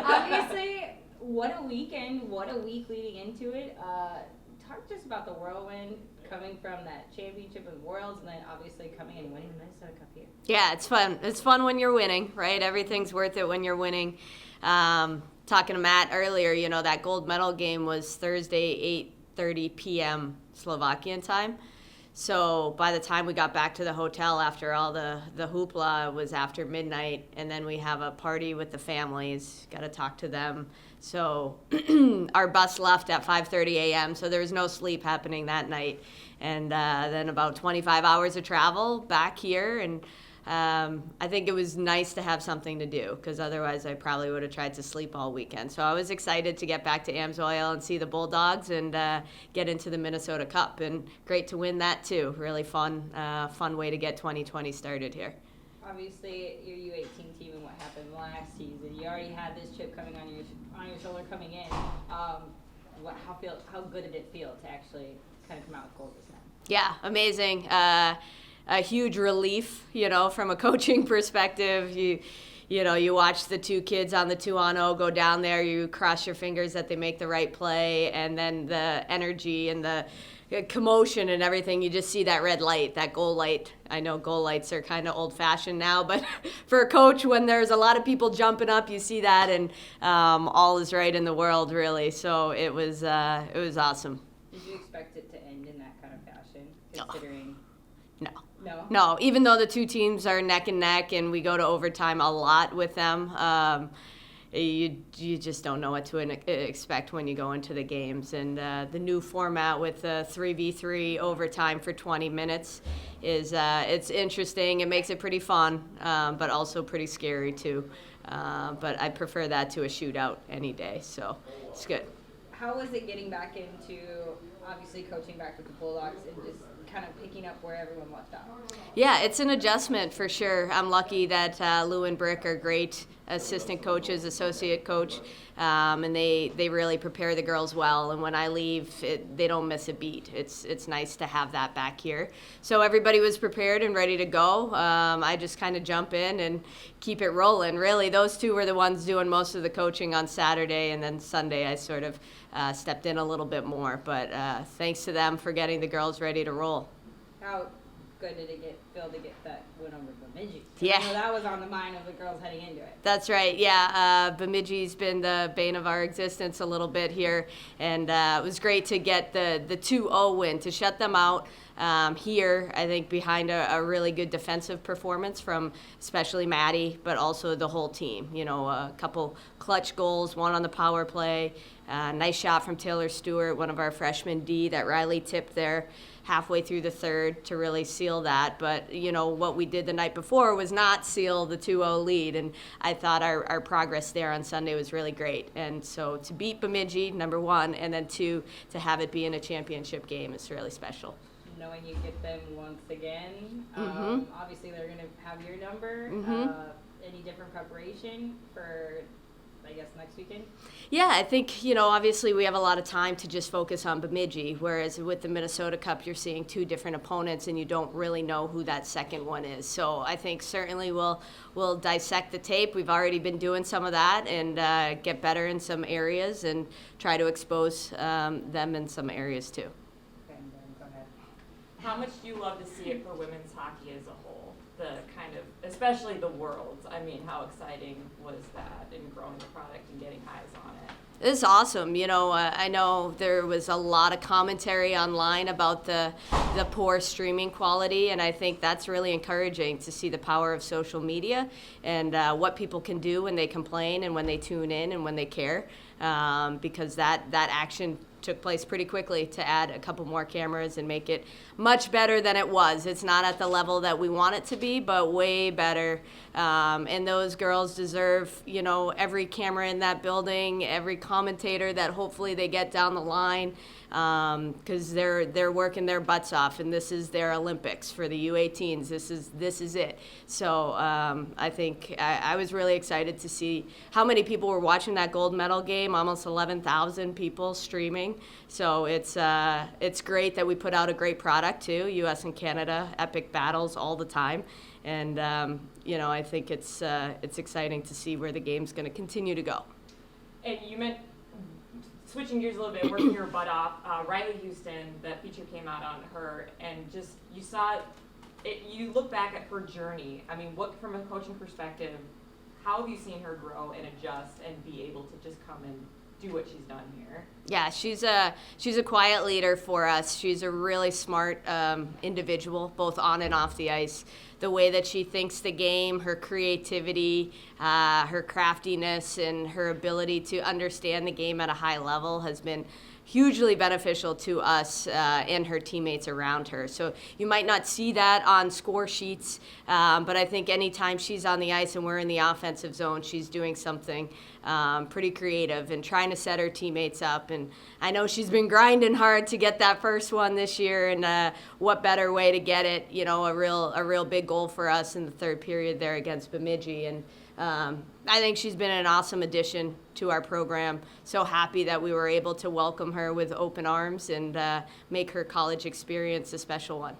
Obviously, what a weekend, what a week leading into it. Talk just about the whirlwind coming from that championship of worlds and then obviously coming and winning the Minnesota Cup here. Yeah, it's fun. It's fun when you're winning, right? Everything's worth it when you're winning. Talking to Matt earlier, that gold medal game was Thursday, 8:30 p.m. Slovakian time. So by the time we got back to the hotel after all the hoopla, it was after midnight, and then we have a party with the families. Got to talk to them. So our bus left at 5:30 a.m., so there was no sleep happening that night. And then about 25 hours of travel back here, and I think it was nice to have something to do because otherwise I probably would have tried to sleep all weekend. So I was excited to get back to Amsoil and see the Bulldogs and get into the Minnesota Cup. And great to win that too. Really fun way to get 2020 started here. Obviously, your U18 team and what happened last season. You already had this chip coming on your shoulder coming in. How good did it feel to actually kind of come out with gold this time? Yeah, amazing. A huge relief, from a coaching perspective. You watch the two kids on the 2-on-0 go down there. You cross your fingers that they make the right play, and then the energy and the commotion and everything. You just see that red light, that goal light. I know goal lights are kind of old-fashioned now, but for a coach, when there's a lot of people jumping up, you see that, and all is right in the world, really. So it was awesome. Did you expect it to end in that kind of fashion, considering? No, even though the two teams are neck and neck and we go to overtime a lot with them, you just don't know what to expect when you go into the games. And the new format with 3v3 overtime for 20 minutes it's interesting. It makes it pretty fun, but also pretty scary too. But I prefer that to a shootout any day, so it's good. How was it getting back into, obviously, coaching back with the Bulldogs and just kind of picking up where everyone left off? Yeah, it's an adjustment for sure. I'm lucky that Lou and Brick are great assistant coaches, associate coach, and they really prepare the girls well. And when I leave, they don't miss a beat. It's nice to have that back here. So everybody was prepared and ready to go. I just kind of jump in and keep it rolling. Really, those two were the ones doing most of the coaching on Saturday, and then Sunday I sort of stepped in a little bit more. But thanks to them for getting the girls ready to roll. How good did it feel to get that win over Bemidji? Yeah. That was on the mind of the girls heading into it. That's right, yeah. Bemidji's been the bane of our existence a little bit here, and it was great to get the 2-0 win, to shut them out here, I think, behind a really good defensive performance from especially Maddie, but also the whole team. A couple clutch goals, one on the power play, nice shot from Taylor Stewart, one of our freshmen D that Riley tipped there halfway through the third to really seal that. But, what we did the night before was not seal the 2-0 lead, and I thought our progress there on Sunday was really great. And so to beat Bemidji, number one, and then two, to have it be in a championship game is really special. Knowing you get them once again, obviously they're going to have your number. Any different preparation for, I guess, next weekend? Yeah, I think, obviously we have a lot of time to just focus on Bemidji, whereas with the Minnesota Cup, you're seeing two different opponents and you don't really know who that second one is. So I think certainly we'll dissect the tape. We've already been doing some of that and get better in some areas and try to expose them in some areas too. Okay, go ahead. How much do you love to see it for women's hockey as a whole? The kind of, especially the Worlds. I mean, how exciting was that in growing the product and getting eyes on it? It's awesome. I know there was a lot of commentary online about the poor streaming quality, and I think that's really encouraging to see the power of social media and what people can do when they complain and when they tune in and when they care, because that action took place pretty quickly to add a couple more cameras and make it much better than it was. It's not at the level that we want it to be, but way better. And those girls deserve, every camera in that building, every commentator that hopefully they get down the line. because they're working their butts off, and this is their Olympics for the U18s. This is it. So I think I was really excited to see how many people were watching that gold medal game. Almost 11,000 people streaming. So it's great that we put out a great product too. U.S. and Canada epic battles all the time, and I think it's exciting to see where the game's going to continue to go. And you meant, switching gears a little bit, working your butt off, Riley Houston, that feature came out on her, and just, you saw it, you look back at her journey. I mean, what, from a coaching perspective, how have you seen her grow and adjust and be able to just come and do what she's done here? Yeah, she's a quiet leader for us. She's a really smart individual, both on and off the ice. The way that she thinks the game, her creativity, her craftiness, and her ability to understand the game at a high level has been hugely beneficial to us and her teammates around her. So you might not see that on score sheets, but I think anytime she's on the ice and we're in the offensive zone, she's doing something pretty creative and trying to set her teammates up. And I know she's been grinding hard to get that first one this year, and what better way to get it, a real big goal for us in the third period there against Bemidji. And I think she's been an awesome addition to our program. So happy that we were able to welcome her with open arms and make her college experience a special one.